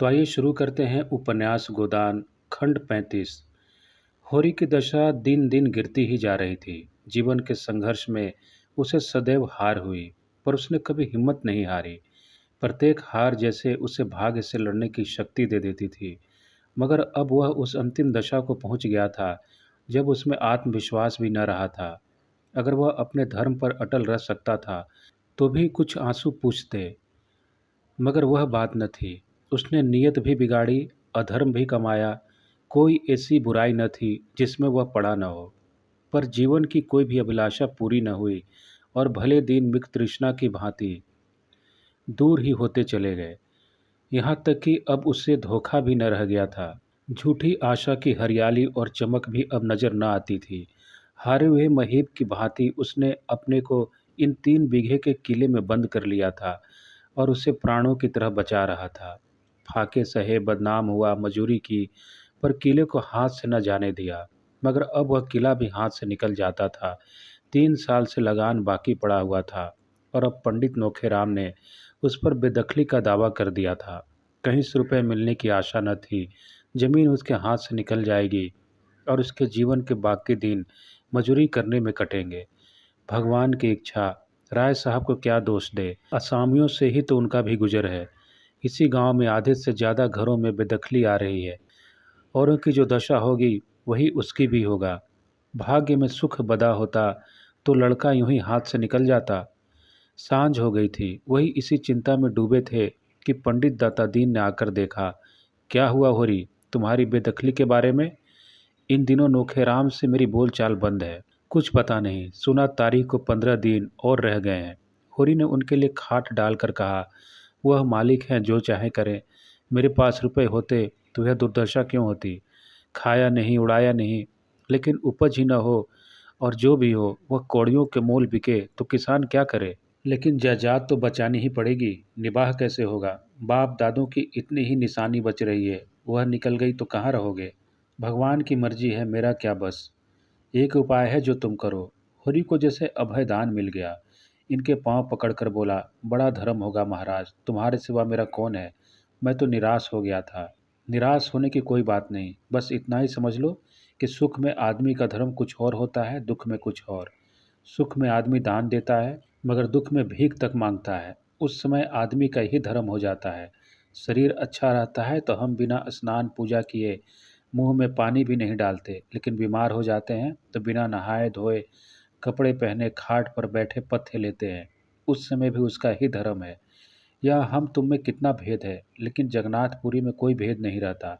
तो आइए शुरू करते हैं उपन्यास गोदान खंड 35। होरी की दशा दिन दिन गिरती ही जा रही थी। जीवन के संघर्ष में उसे सदैव हार हुई, पर उसने कभी हिम्मत नहीं हारी। प्रत्येक हार जैसे उसे भाग्य से लड़ने की शक्ति दे देती थी। मगर अब वह उस अंतिम दशा को पहुंच गया था जब उसमें आत्मविश्वास भी न रहा था। अगर वह अपने धर्म पर अटल रह सकता था तो भी कुछ आंसू पूछते, मगर वह बात न थी। उसने नीयत भी बिगाड़ी, अधर्म भी कमाया। कोई ऐसी बुराई न थी जिसमें वह पड़ा न हो। पर जीवन की कोई भी अभिलाषा पूरी न हुई और भले दिन मृग तृष्णा की भांति दूर ही होते चले गए। यहाँ तक कि अब उससे धोखा भी न रह गया था। झूठी आशा की हरियाली और चमक भी अब नजर न आती थी। हारे हुए महीप की भांति उसने अपने को इन 3 बीघे के किले में बंद कर लिया था और उसे प्राणों की तरह बचा रहा था। फाके सहे, बदनाम हुआ, मजूरी की, पर किले को हाथ से न जाने दिया। मगर अब वह किला भी हाथ से निकल जाता था। 3 साल से लगान बाकी पड़ा हुआ था और अब पंडित नोखेराम ने उस पर बेदखली का दावा कर दिया था। कहीं से रुपए मिलने की आशा न थी। जमीन उसके हाथ से निकल जाएगी और उसके जीवन के बाकी दिन मजूरी करने में कटेंगे। भगवान की इच्छा, राय साहब को क्या दोष दे, असामियों से ही तो उनका भी गुजर है। इसी गांव में आधे से ज़्यादा घरों में बेदखली आ रही है। औरों की जो दशा होगी वही उसकी भी होगा। भाग्य में सुख बदा होता तो लड़का यूं ही हाथ से निकल जाता। सांझ हो गई थी, वही इसी चिंता में डूबे थे कि पंडित दाता दीन ने आकर देखा। क्या हुआ होरी, तुम्हारी बेदखली के बारे में? इन दिनों नोखेराम से मेरी बोलचाल बंद है। कुछ पता नहीं, सुना तारीख को 15 दिन और रह गए हैं। होरी ने उनके लिए खाट डालकर कहा, वह मालिक हैं, जो चाहे करें। मेरे पास रुपए होते तो यह दुर्दशा क्यों होती। खाया नहीं, उड़ाया नहीं, लेकिन उपज ही न हो और जो भी हो वह कौड़ियों के मोल बिके तो किसान क्या करे। लेकिन जायदाद तो बचानी ही पड़ेगी, निबाह कैसे होगा। बाप दादों की इतनी ही निशानी बच रही है, वह निकल गई तो कहाँ रहोगे। भगवान की मर्जी है, मेरा क्या बस। एक उपाय है जो तुम करो। होरी को जैसे अभय दान मिल गया। इनके पांव पकड़कर बोला, बड़ा धर्म होगा महाराज, तुम्हारे सिवा मेरा कौन है। मैं तो निराश हो गया था। निराश होने की कोई बात नहीं, बस इतना ही समझ लो कि सुख में आदमी का धर्म कुछ और होता है, दुख में कुछ और। सुख में आदमी दान देता है, मगर दुख में भीख तक मांगता है। उस समय आदमी का ही धर्म हो जाता है। शरीर अच्छा रहता है तो हम बिना स्नान पूजा किए मुंह में पानी भी नहीं डालते, लेकिन बीमार हो जाते हैं तो बिना नहाए धोए कपड़े पहने खाट पर बैठे पत्थे लेते हैं। उस समय भी उसका ही धर्म है। यह हम तुम में कितना भेद है, लेकिन जगन्नाथपुरी में कोई भेद नहीं रहता।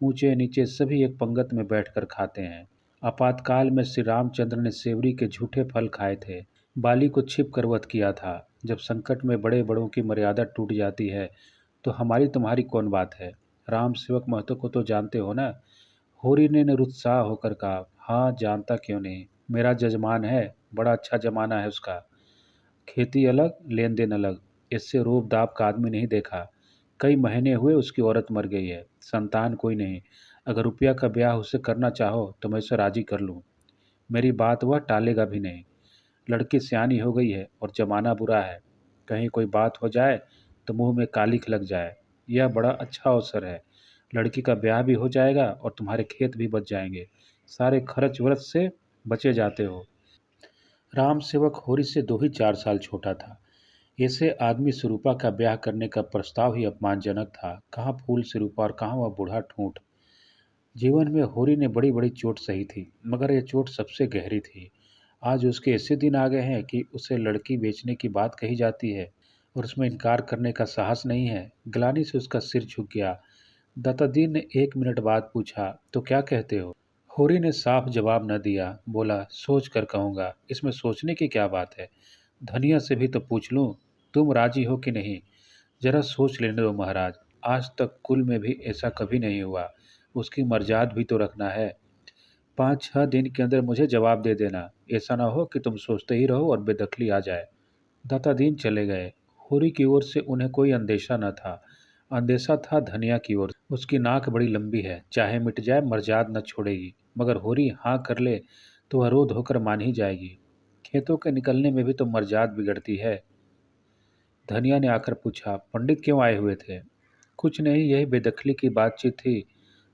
ऊंचे नीचे सभी एक पंगत में बैठकर खाते हैं। आपातकाल में श्री रामचंद्र ने सेवरी के झूठे फल खाए थे, बाली को छिप कर वध किया था। जब संकट में बड़े बड़ों की मर्यादा टूट जाती है तो हमारी तुम्हारी कौन बात है। राम सेवक महतो को तो जानते हो ना। होरी ने निरुत्साह होकर कहा, हाँ जानता क्यों नहीं, मेरा जजमान है, बड़ा अच्छा जमाना है उसका। खेती अलग, लेन देन अलग। इससे रूप दाप का आदमी नहीं देखा। कई महीने हुए उसकी औरत मर गई है, संतान कोई नहीं। अगर रुपया का ब्याह उससे करना चाहो तो मैं उसे राजी कर लूँ। मेरी बात वह टालेगा भी नहीं। लड़की सियानी हो गई है और जमाना बुरा है। कहीं कोई बात हो जाए तो मुंह में कालिख लग जाए। यह बड़ा अच्छा अवसर है। लड़की का ब्याह भी हो जाएगा और तुम्हारे खेत भी बच जाएंगे। सारे खर्च वर्च से बचे जाते हो। राम सेवक होरी से 2 ही 4 साल छोटा था। ऐसे आदमी स्वरूपा का ब्याह करने का प्रस्ताव ही अपमानजनक था। कहाँ फूल स्वरूपा और कहाँ वह बूढ़ा ठूंठ। जीवन में होरी ने बड़ी बड़ी चोट सही थी, मगर यह चोट सबसे गहरी थी। आज उसके ऐसे दिन आ गए हैं कि उसे लड़की बेचने की बात कही जाती है और उसमें इनकार करने का साहस नहीं है। ग्लानि से उसका सिर झुक गया। दातादीन ने 1 मिनट बाद पूछा, तो क्या कहते हो। होरी ने साफ जवाब न दिया। बोला, सोच कर कहूँगा। इसमें सोचने की क्या बात है। धनिया से भी तो पूछ लूँ, तुम राजी हो कि नहीं। जरा सोच लेने दो महाराज। आज तक कुल में भी ऐसा कभी नहीं हुआ। उसकी मर्जाद भी तो रखना है। 5-6 दिन के अंदर मुझे जवाब दे देना। ऐसा ना हो कि तुम सोचते ही रहो और बेदखली आ जाए। दातादीन चले गए। होरी की ओर से उन्हें कोई अंदेशा न था। अंदेशा था धनिया की ओर। उसकी नाक बड़ी लंबी है, चाहे मिट जाए मर्जाद न छोड़ेगी। मगर होरी हाँ कर ले तो वह रो धोकर मान ही जाएगी। खेतों के निकलने में भी तो मर्जाद बिगड़ती है। धनिया ने आकर पूछा, पंडित क्यों आए हुए थे। कुछ नहीं, यही बेदखली की बातचीत थी।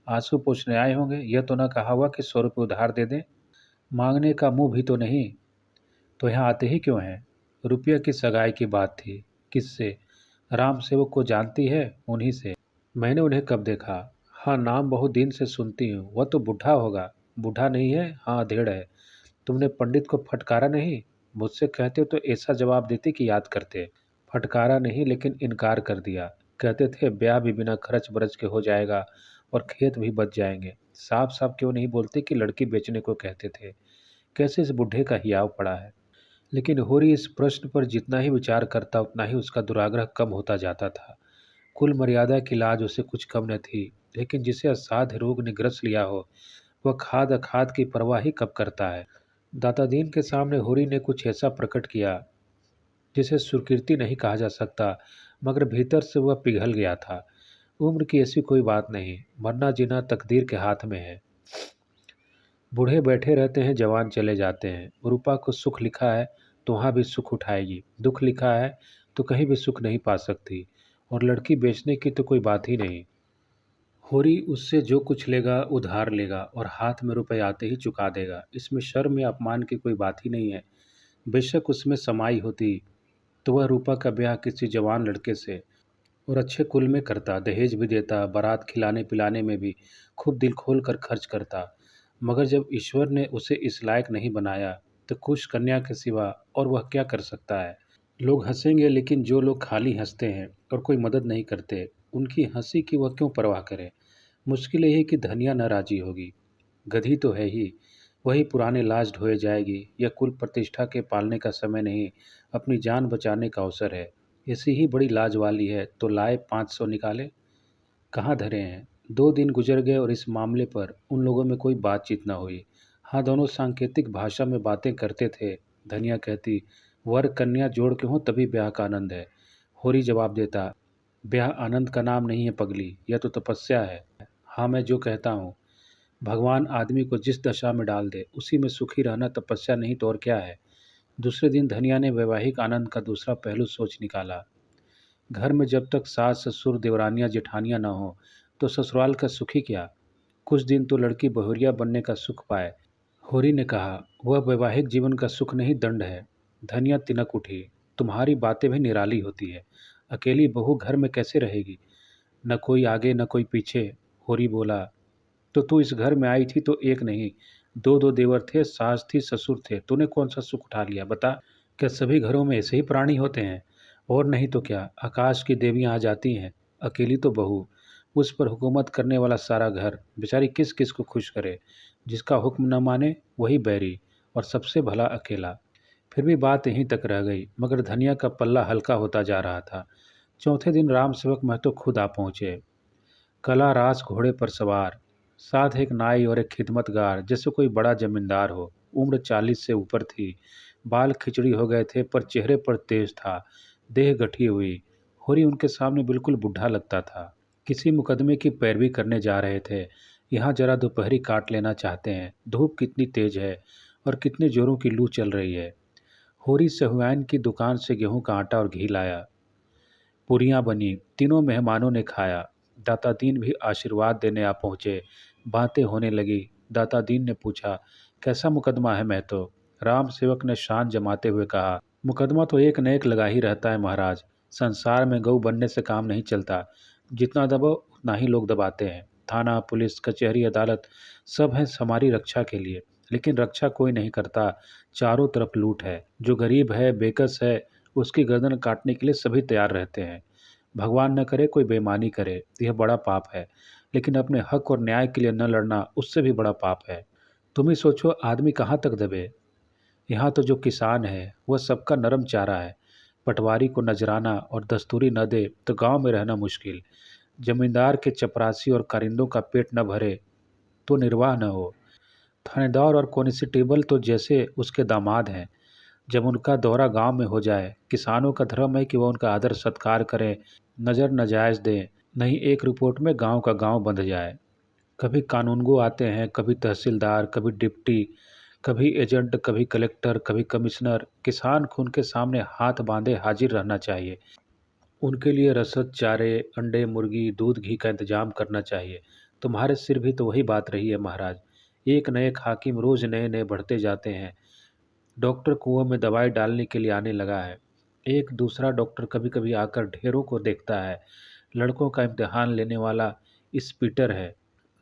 आंसू पोंछने आए होंगे। यह तो ना कहा हुआ कि 100 रुपये उधार दे दें। मांगने का मुंह भी तो नहीं। तो यहाँ आते ही क्यों हैं? रुपये की सगाई की बात थी। किससे? राम सेवक को जानती है? उन्हीं से। मैंने उन्हें कब देखा? हाँ, नाम बहुत दिन से सुनती हूँ। वह तो बूढ़ा होगा। बूढ़ा नहीं है, हाँ अधेड़ है। तुमने पंडित को फटकारा नहीं? मुझसे कहते तो ऐसा जवाब देते कि याद करते। फटकारा नहीं, लेकिन इनकार कर दिया। कहते थे ब्याह भी बिना खर्च बरच के हो जाएगा और खेत भी बच जाएंगे। साफ साफ क्यों नहीं बोलते कि लड़की बेचने को कहते थे? कैसे इस बूढ़े का हियाव पड़ा है? लेकिन होरी इस प्रश्न पर जितना ही विचार करता उतना ही उसका दुराग्रह कम होता जाता था। कुल मर्यादा की लाज उसे कुछ कम न थी, लेकिन जिसे असाध्य रोग ने ग्रस लिया हो वह खाद अखाद की परवाह ही कब करता है। दाता दीन के सामने होरी ने कुछ ऐसा प्रकट किया जिसे सुकृति नहीं कहा जा सकता, मगर भीतर से वह पिघल गया था। उम्र की ऐसी कोई बात नहीं, मरना जीना तकदीर के हाथ में है। बूढ़े बैठे रहते हैं, जवान चले जाते हैं। रूपा को सुख लिखा है तो वहाँ भी सुख उठाएगी, दुख लिखा है तो कहीं भी सुख नहीं पा सकती। और लड़की बेचने की तो कोई बात ही नहीं। होरी उससे जो कुछ लेगा उधार लेगा और हाथ में रुपए आते ही चुका देगा। इसमें शर्म या अपमान की कोई बात ही नहीं है। बेशक उसमें समाई होती तो वह रूपा का ब्याह किसी जवान लड़के से और अच्छे कुल में करता, दहेज भी देता, बारात खिलाने पिलाने में भी खूब दिल खोल कर खर्च करता। मगर जब ईश्वर ने उसे इस लायक नहीं बनाया तो कुश कन्या के सिवा और वह क्या कर सकता है? लोग हंसेंगे, लेकिन जो लोग खाली हंसते हैं और कोई मदद नहीं करते, उनकी हंसी की वह क्यों परवाह करे? मुश्किल यही कि धनिया न राजी होगी। गधी तो है ही, वही पुराने लाज ढोए जाएगी। यह कुल प्रतिष्ठा के पालने का समय नहीं, अपनी जान बचाने का अवसर है। ऐसी ही बड़ी लाज वाली है तो लाए 500 निकाले। कहाँ धरे हैं? 2 दिन गुजर गए और इस मामले पर उन लोगों में कोई बातचीत न हुई। हाँ, दोनों सांकेतिक भाषा में बातें करते थे। धनिया कहती, वर कन्या जोड़ के हो तभी ब्याह का आनंद है। होरी जवाब देता, ब्याह आनंद का नाम नहीं है पगली, यह तो तपस्या है। हाँ, मैं जो कहता हूँ, भगवान आदमी को जिस दशा में डाल दे उसी में सुखी रहना तपस्या नहीं तो और क्या है। दूसरे दिन धनिया ने वैवाहिक आनंद का दूसरा पहलू सोच निकाला। घर में जब तक सास ससुर देवरानियां जेठानियां न हो तो ससुराल का सुख ही क्या। कुछ दिन तो लड़की बहुरिया बनने का सुख पाए। होरी ने कहा, वह वैवाहिक जीवन का सुख नहीं दंड है। धनिया तिनक उठी, तुम्हारी बातें भी निराली होती है। अकेली बहू घर में कैसे रहेगी? न कोई आगे न कोई पीछे। होरी बोला, तो तू इस घर में आई थी तो एक नहीं, दो दो देवर थे, सास थी, ससुर थे। तूने कौन सा सुख उठा लिया बता? क्या सभी घरों में ऐसे ही प्राणी होते हैं? और नहीं तो क्या, आकाश की देवियां आ जाती हैं। अकेली तो बहू, उस पर हुकूमत करने वाला सारा घर। बेचारी किस किस को खुश करे? जिसका हुक्म न माने वही बैरी, और सबसे भला अकेला। फिर भी बात यहीं तक रह गई, मगर धनिया का पल्ला हल्का होता जा रहा था। चौथे दिन राम सेवक महतो खुद आ पहुंचे। कला रास घोड़े पर सवार, साथ एक नाई और एक खिदमतगार, जैसे कोई बड़ा जमींदार हो। उम्र 40 से ऊपर थी। बाल खिचड़ी हो गए थे पर चेहरे पर तेज था। देह गठी हुई। होरी उनके सामने बिल्कुल बुढ़ा लगता था। किसी मुकदमे की पैरवी करने जा रहे थे। यहाँ जरा दोपहरी काट लेना चाहते हैं। धूप कितनी तेज है और कितने जोरों की लू चल रही है। होरी सहुआइन की दुकान से गेहूं का आटा और घी लाया। पूरियां बनी, तीनों मेहमानों ने खाया। दाता दीन भी आशीर्वाद देने आ पहुँचे। बातें होने लगी। दाता दीन ने पूछा, कैसा मुकदमा है महतो? राम सेवक ने शान जमाते हुए कहा, मुकदमा तो एक न एक लगा ही रहता है महाराज। संसार में गऊ बनने से काम नहीं चलता। जितना दबो उतना ही लोग दबाते हैं। थाना, पुलिस, कचहरी, अदालत सब है हमारी रक्षा के लिए, लेकिन रक्षा कोई नहीं करता। चारों तरफ लूट है। जो गरीब है, बेकस है, उसकी गर्दन काटने के लिए सभी तैयार रहते हैं। भगवान न करे कोई बेईमानी करे, यह बड़ा पाप है। लेकिन अपने हक और न्याय के लिए न लड़ना उससे भी बड़ा पाप है। तुम ही सोचो, आदमी कहाँ तक दबे? यहाँ तो जो किसान है वह सबका नरम चारा है। पटवारी को नजराना और दस्तूरी न दे तो गांव में रहना मुश्किल। जमींदार के चपरासी और कारिंदों का पेट न भरे तो निर्वाह न हो। थानेदार और कॉन्स्टेबल तो जैसे उसके दामाद हैं। जब उनका दौरा गांव में हो जाए, किसानों का धर्म है कि वह उनका आदर सत्कार करें, नज़र नजायज़ दें, नहीं एक रिपोर्ट में गांव का गांव बंध जाए। कभी कानूनगो आते हैं, कभी तहसीलदार, कभी डिप्टी, कभी एजेंट, कभी कलेक्टर, कभी कमिश्नर। किसान को उनके सामने हाथ बांधे हाजिर रहना चाहिए। उनके लिए रसद, चारे, अंडे, मुर्गी, दूध, घी का इंतजाम करना चाहिए। तुम्हारे सिर भी तो वही बात रही है महाराज। एक न एक हाकिम रोज नए नए बढ़ते जाते हैं। डॉक्टर कुओं में दवाई डालने के लिए आने लगा है। एक दूसरा डॉक्टर कभी कभी आकर ढेरों को देखता है। लड़कों का इम्तिहान लेने वाला स्पीटर है।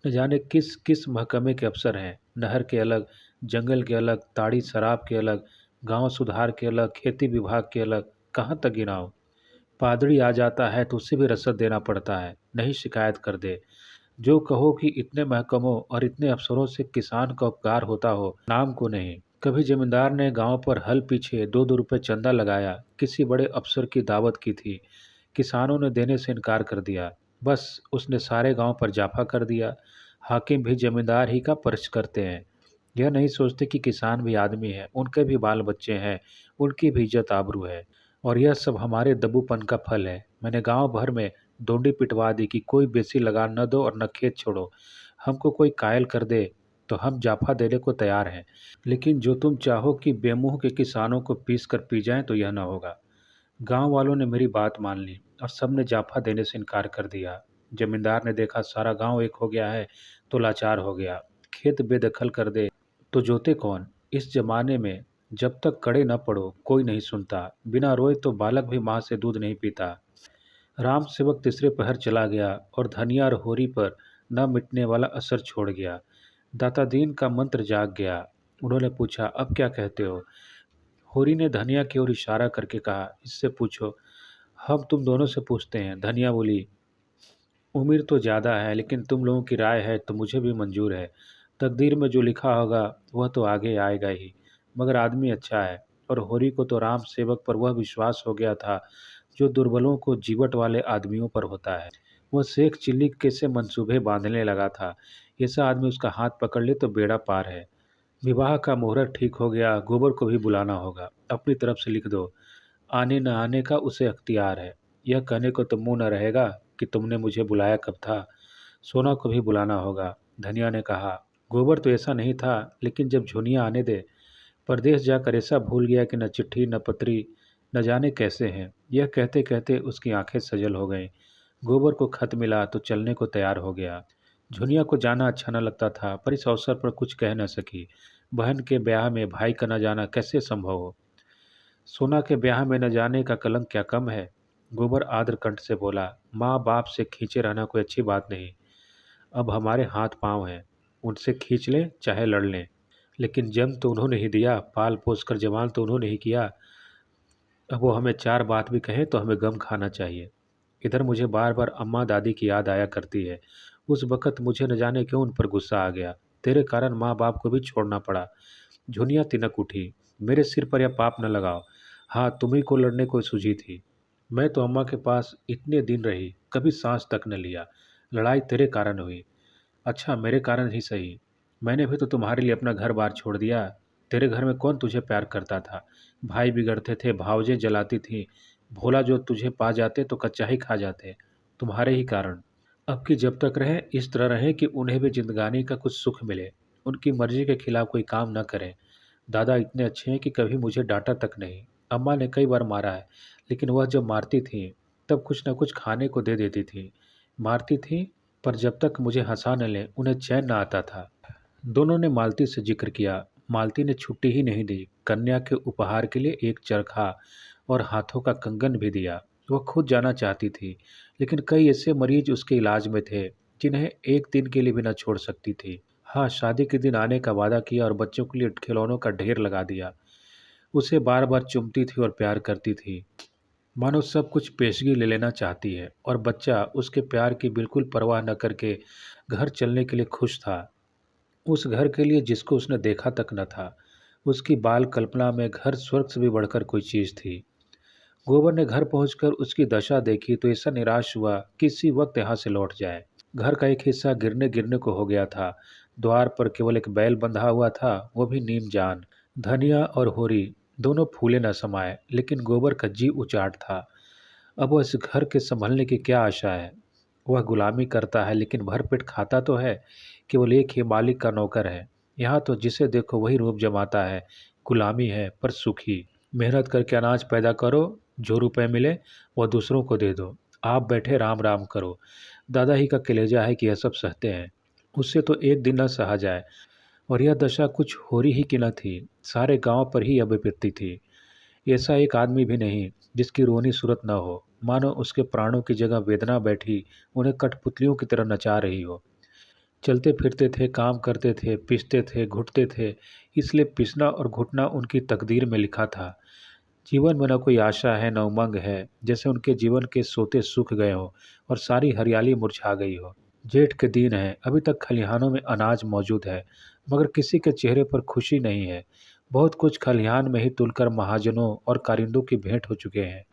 न जाने किस किस महकमे के अफसर हैं। नहर के अलग, जंगल के अलग, ताड़ी शराब के अलग, गांव सुधार के अलग, खेती विभाग के अलग, कहाँ तक गिनाऊं। पादरी आ जाता है तो उसे भी रसद देना पड़ता है, नहीं शिकायत कर दे। जो कहो कि इतने महकमों और इतने अफसरों से किसान का उपकार होता हो, नाम को नहीं। कभी जमींदार ने गांव पर हल पीछे 2-2 रुपए चंदा लगाया, किसी बड़े अफसर की दावत की थी। किसानों ने देने से इनकार कर दिया। बस उसने सारे गांव पर जाफा कर दिया। हाकिम भी जमींदार ही का पर्च करते हैं। यह नहीं सोचते कि किसान भी आदमी है, उनके भी बाल बच्चे हैं, उनकी भी इज्जत आबरू है। और यह सब हमारे दबूपन का फल है। मैंने गांव भर में डोंडी पिटवा दी कि कोई बेसी लगान न दो और न खेत छोड़ो। हमको कोई कायल कर दे तो हम जाफा देने को तैयार हैं, लेकिन जो तुम चाहो कि बेमुंह के किसानों को पीस कर पी जाएं तो यह न होगा। गांव वालों ने मेरी बात मान ली और सबने जाफा देने से इनकार कर दिया। जमींदार ने देखा सारा गांव एक हो गया है तो लाचार हो गया। खेत बेदखल कर दे तो जोते कौन। इस जमाने में जब तक कड़े न पड़ो कोई नहीं सुनता। बिना रोए तो बालक भी माँ से दूध नहीं पीता। राम सेवक तीसरे पहर चला गया और धनिया और होरी पर न मिटने वाला असर छोड़ गया। दाता दीन का मंत्र जाग गया। उन्होंने पूछा, अब क्या कहते हो। होरी ने धनिया की ओर इशारा करके कहा, इससे पूछो। हम तुम दोनों से पूछते हैं। धनिया बोली, उम्र तो ज़्यादा है लेकिन तुम लोगों की राय है तो मुझे भी मंजूर है। तकदीर में जो लिखा होगा वह तो आगे आएगा ही। मगर आदमी अच्छा है। और होरी को तो राम सेवक पर वह विश्वास हो गया था जो दुर्बलों को जीवट वाले आदमियों पर होता है। वह शेख चिल्ली के से मंसूबे बांधने लगा था। ऐसा आदमी उसका हाथ पकड़ ले तो बेड़ा पार है। विवाह का मुहूर्त ठीक हो गया। गोबर को भी बुलाना होगा। अपनी तरफ से लिख दो। आने न आने का उसे अख्तियार है। यह कहने को तो मुंह न रहेगा कि तुमने मुझे बुलाया कब था। सोना को भी बुलाना होगा। धनिया ने कहा, गोबर तो ऐसा नहीं था, लेकिन जब झुनिया आने दे। परदेश जाकर ऐसा भूल गया कि न चिट्ठी न पत्री, न जाने कैसे हैं। यह कहते कहते उसकी आंखें सजल हो गईं। गोबर को खत मिला तो चलने को तैयार हो गया। झुनिया को जाना अच्छा न लगता था, पर इस अवसर पर कुछ कह न सकी। बहन के ब्याह में भाई का न जाना कैसे संभव हो। सोना के ब्याह में न जाने का कलंक क्या कम है। गोबर आर्द्र कंठ से बोला, माँ बाप से खींचे रहना कोई अच्छी बात नहीं। अब हमारे हाथ पांव हैं, उनसे खींच लें चाहे लड़ लें। लेकिन जन्म तो उन्होंने ही दिया, पाल पोस कर जवान तो उन्होंने ही किया। अब वो हमें चार बात भी कहें तो हमें गम खाना चाहिए। इधर मुझे बार बार अम्मा दादी की याद आया करती है। उस वक़्त मुझे न जाने क्यों उन पर गुस्सा आ गया। तेरे कारण माँ बाप को भी छोड़ना पड़ा। झुनिया तिनक उठी, मेरे सिर पर यह पाप न लगाओ। हाँ, तुम्ही को लड़ने को सूझी थी। मैं तो अम्मा के पास इतने दिन रही, कभी सांस तक न लिया। लड़ाई तेरे कारण हुई। अच्छा, मेरे कारण ही सही। मैंने भी तो तुम्हारे लिए अपना घर बार छोड़ दिया। तेरे घर में कौन तुझे प्यार करता था। भाई बिगड़ते थे, भावजें जलाती थीं। भोला जो तुझे पा जाते तो कच्चा ही खा जाते। तुम्हारे ही कारण। अब कि जब तक रहें इस तरह रहें कि उन्हें भी जिंदगानी का कुछ सुख मिले। उनकी मर्जी के खिलाफ कोई काम न करें। दादा इतने अच्छे हैं कि कभी मुझे डांटा तक नहीं। अम्मा ने कई बार मारा है, लेकिन वह जब मारती थीं तब कुछ न कुछ खाने को दे देती थीं। मारती थीं, पर जब तक मुझे हंसा न लें उन्हें चैन न आता था। दोनों ने मालती से जिक्र किया। मालती ने छुट्टी ही नहीं दी, कन्या के उपहार के लिए एक चरखा और हाथों का कंगन भी दिया। वह खुद जाना चाहती थी, लेकिन कई ऐसे मरीज उसके इलाज में थे जिन्हें एक दिन के लिए भी न छोड़ सकती थी। हाँ, शादी के दिन आने का वादा किया और बच्चों के लिए खिलौनों का ढेर लगा दिया। उसे बार बार चूमती थी और प्यार करती थी, मानो सब कुछ पेशगी ले लेना चाहती है। और बच्चा उसके प्यार की बिल्कुल परवाह न करके घर चलने के लिए खुश था। उस घर के लिए जिसको उसने देखा तक न था। उसकी बाल कल्पना में घर स्वर्ग से भी बढ़कर कोई चीज़ थी। गोबर ने घर पहुंचकर उसकी दशा देखी तो ऐसा निराश हुआ कि इसी वक्त यहाँ से लौट जाए। घर का एक हिस्सा गिरने गिरने को हो गया था। द्वार पर केवल एक बैल बंधा हुआ था, वो भी नीम जान। धनिया और होरी दोनों फूले न समाये, लेकिन गोबर का जी उचाट था। अब वह इस घर के संभलने की क्या आशा है। वह गुलामी करता है लेकिन भरपेट खाता तो है। केवल एक ही मालिक का नौकर है। यहाँ तो जिसे देखो वही रूप जमाता है। गुलामी है पर सुखी। मेहनत करके अनाज पैदा करो, जो रुपए मिले वह दूसरों को दे दो। आप बैठे राम राम करो। दादा ही का कलेजा है कि यह सब सहते हैं। उससे तो एक दिन न सहा जाए। और यह दशा कुछ होरी ही की न थी, सारे गांव पर ही यह विपत्ति थी। ऐसा एक आदमी भी नहीं जिसकी रोनी सूरत न हो, मानो उसके प्राणों की जगह वेदना बैठी उन्हें कठपुतलियों की तरह नचा रही हो। चलते फिरते थे, काम करते थे, पिसते थे, घुटते थे, इसलिए पिसना और घुटना उनकी तकदीर में लिखा था। जीवन में न कोई आशा है, न उमंग है, जैसे उनके जीवन के सोते सूख गए हों और सारी हरियाली मुरझा गई हो। जेठ के दिन है, अभी तक खलिहानों में अनाज मौजूद है, मगर किसी के चेहरे पर खुशी नहीं है। बहुत कुछ खलिहान में ही तुलकर महाजनों और कारिंदों की भेंट हो चुके हैं,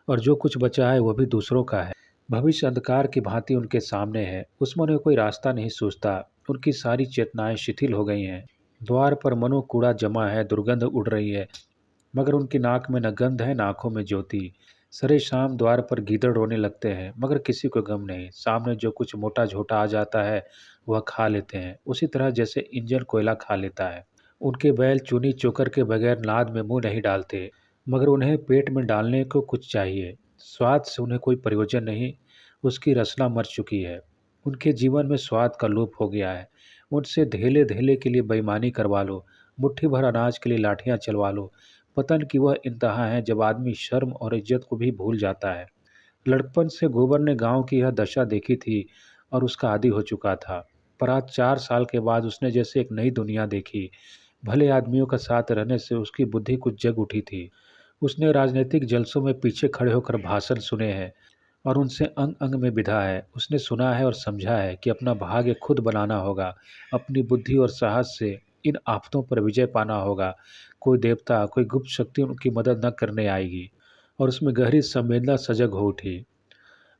और जो कुछ बचा है वह भी दूसरों का है। भविष्य अंधकार की भांति उनके सामने है, उसमें उन्हें कोई रास्ता नहीं सूझता। उनकी सारी चेतनाएं शिथिल हो गई हैं। द्वार पर मनो कूड़ा जमा है, दुर्गंध उड़ रही है, मगर उनकी नाक में न गंध है, न आंखों में ज्योति। सरे शाम द्वार पर गीदड़ रोने लगते हैं, मगर किसी को गम नहीं। सामने जो कुछ मोटा झोटा आ जाता है वह खा लेते हैं, उसी तरह जैसे इंजन कोयला खा लेता है। उनके बैल चूनी चोकर के बगैर नाद में मुंह नहीं डालते, मगर उन्हें पेट में डालने को कुछ चाहिए। स्वाद से उन्हें कोई प्रयोजन नहीं, उसकी रसना मर चुकी है। उनके जीवन में स्वाद का लोप हो गया है। उनसे धेले धेले के लिए बेईमानी करवा लो, मुट्ठी भर अनाज के लिए लाठियां चलवा लो। पतन की वह इंतहा है जब आदमी शर्म और इज्जत को भी भूल जाता है। लड़कपन से गोबर ने गांव की यह दशा देखी थी और उसका आदी हो चुका था, पर आज 4 साल के बाद उसने जैसे एक नई दुनिया देखी। भले आदमियों का साथ रहने से उसकी बुद्धि कुछ जग उठी थी। उसने राजनीतिक जलसों में पीछे खड़े होकर भाषण सुने हैं और उनसे अंग अंग में विधा है। उसने सुना है और समझा है कि अपना भाग्य खुद बनाना होगा, अपनी बुद्धि और साहस से इन आफतों पर विजय पाना होगा। कोई देवता, कोई गुप्त शक्ति उनकी मदद न करने आएगी। और उसमें गहरी संवेदना सजग हो उठी।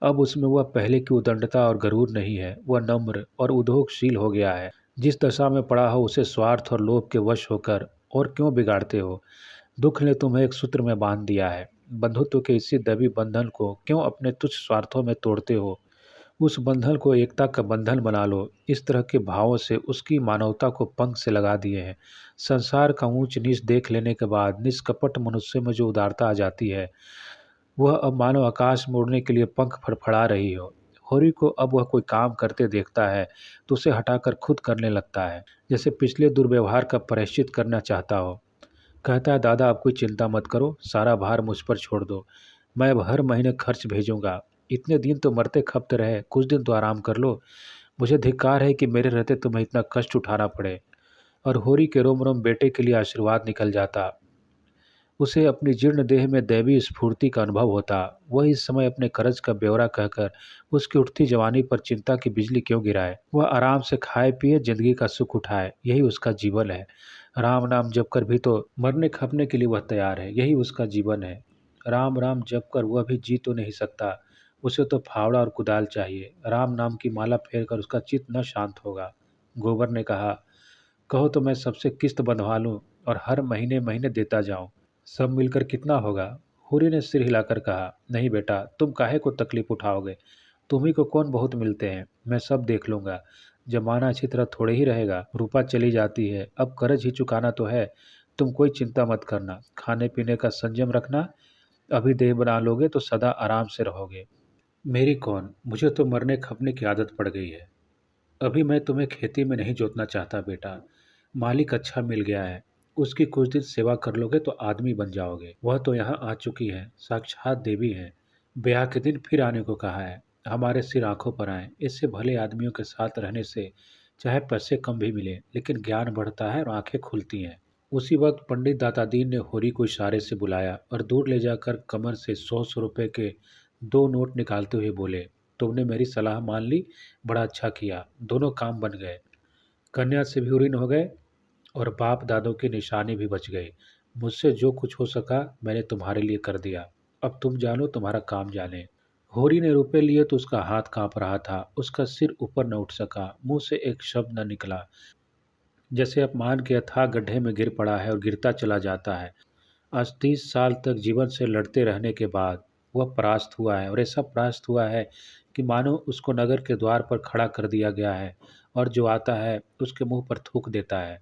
अब उसमें वह पहले की उदंडता और गरूर नहीं है, वह नम्र और उद्योगशील हो गया है। जिस दशा में पड़ा हो उसे स्वार्थ और लोभ के वश होकर और क्यों बिगाड़ते हो। दुख ने तुम्हें एक सूत्र में बांध दिया है, बंधुत्व के इसी दबी बंधन को क्यों अपने तुच्छ स्वार्थों में तोड़ते हो। उस बंधन को एकता का बंधन बना लो। इस तरह के भावों से उसकी मानवता को पंख से लगा दिए हैं। संसार का ऊंच नीच देख लेने के बाद निष्कपट मनुष्य में जो उदारता आ जाती है, वह अब मानो आकाश में उड़ने के लिए पंख फड़फड़ा रही हो। होरी को अब वह कोई काम करते देखता है तो उसे हटाकर खुद करने लगता है, जैसे पिछले दुर्व्यवहार का प्रायश्चित करना चाहता हो। कहता है, दादा अब कोई चिंता मत करो, सारा भार मुझ पर छोड़ दो, मैं अब हर महीने खर्च भेजूंगा। इतने दिन तो मरते खपते रहे, कुछ दिन तो आराम कर लो। मुझे धिक्कार है कि मेरे रहते तुम्हें इतना कष्ट उठाना पड़े। और होरी के रोम रोम बेटे के लिए आशीर्वाद निकल जाता। उसे अपनी जीर्ण देह में दैवी स्फूर्ति का अनुभव होता। वह इस समय अपने कर्ज का ब्यौरा कहकर उसकी उठती जवानी पर चिंता की बिजली क्यों गिराए। वह आराम से खाए पिए, जिंदगी का सुख उठाए, यही उसका जीवन है। राम नाम जप कर भी तो मरने खपने के लिए वह तैयार है, यही उसका जीवन है। राम राम जप कर वह भी जी तो नहीं सकता, उसे तो फावड़ा और कुदाल चाहिए। राम नाम की माला फेर कर उसका चित्त न शांत होगा। गोबर ने कहा, कहो तो मैं सबसे किस्त बंधवा लूं और हर महीने महीने देता जाऊं। सब मिलकर कितना होगा। हुरी ने सिर हिलाकर कहा, नहीं बेटा, तुम काहे को तकलीफ उठाओगे। तुम्ही को कौन बहुत मिलते हैं, मैं सब देख लूंगा। जमाना अच्छी तरह थोड़े ही रहेगा, रूपा चली जाती है, अब कर्ज ही चुकाना तो है। तुम कोई चिंता मत करना, खाने पीने का संयम रखना। अभी देह बना लोगे तो सदा आराम से रहोगे। मेरी कौन, मुझे तो मरने खपने की आदत पड़ गई है। अभी मैं तुम्हें खेती में नहीं जोतना चाहता बेटा। मालिक अच्छा मिल गया है, उसकी कुछ दिन सेवा कर लोगे तो आदमी बन जाओगे। वह तो यहाँ आ चुकी है, साक्षात देवी है। ब्याह के दिन फिर आने को कहा है। हमारे सिर आंखों पर आए। इससे भले आदमियों के साथ रहने से चाहे पैसे कम भी मिले, लेकिन ज्ञान बढ़ता है और आंखें खुलती हैं। उसी वक्त पंडित दातादीन ने होरी को इशारे से बुलाया और दूर ले जाकर कमर से 100-100 रुपए के 2 नोट निकालते हुए बोले, तुमने मेरी सलाह मान ली, बड़ा अच्छा किया, दोनों काम बन गए। कन्या से भी ऋण हो गए और बाप दादों की निशानी भी बच गई। मुझसे जो कुछ हो सका मैंने तुम्हारे लिए कर दिया। अब तुम जानो, तुम्हारा काम जाने। होरी ने रुपए लिए तो उसका हाथ कांप रहा था, उसका सिर ऊपर न उठ सका, मुंह से एक शब्द न निकला। जैसे अपमान के अथाह गड्ढे में गिर पड़ा है और गिरता चला जाता है। आज 30 साल तक जीवन से लड़ते रहने के बाद वह परास्त हुआ है, और ऐसा परास्त हुआ है कि मानो उसको नगर के द्वार पर खड़ा कर दिया गया है और जो आता है उसके मुंह पर थूक देता है।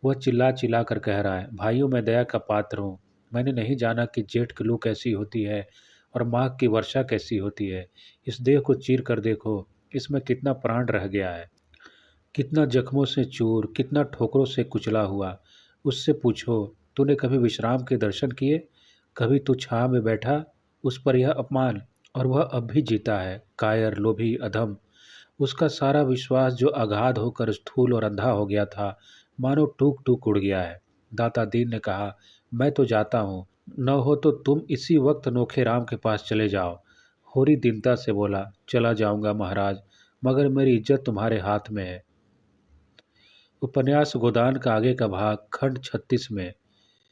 वह चिल्ला चिल्ला कर कह रहा है, भाइयों मैं दया का पात्र हूँ, मैंने नहीं जाना कि जेठ की लू कैसी होती है और माघ की वर्षा कैसी होती है। इस देह को चीर कर देखो, इसमें कितना प्राण रह गया है, कितना जख्मों से चूर, कितना ठोकरों से कुचला हुआ। उससे पूछो, तूने कभी विश्राम के दर्शन किए? कभी तू छाँव में बैठा, उस पर यह अपमान, और वह अब भी जीता है, कायर, लोभी, अधम। उसका सारा विश्वास जो अगाध होकर स्थूल और अंधा हो गया था, मानो टूक टूक उड़ गया है। दाता दीन ने कहा, मैं तो जाता हूँ, न हो तो तुम इसी वक्त नोखे राम के पास चले जाओ। होरी दीनता से बोला, चला जाऊंगा महाराज, मगर मेरी इज्जत तुम्हारे हाथ में है। उपन्यास गोदान का आगे का भाग खंड 36 में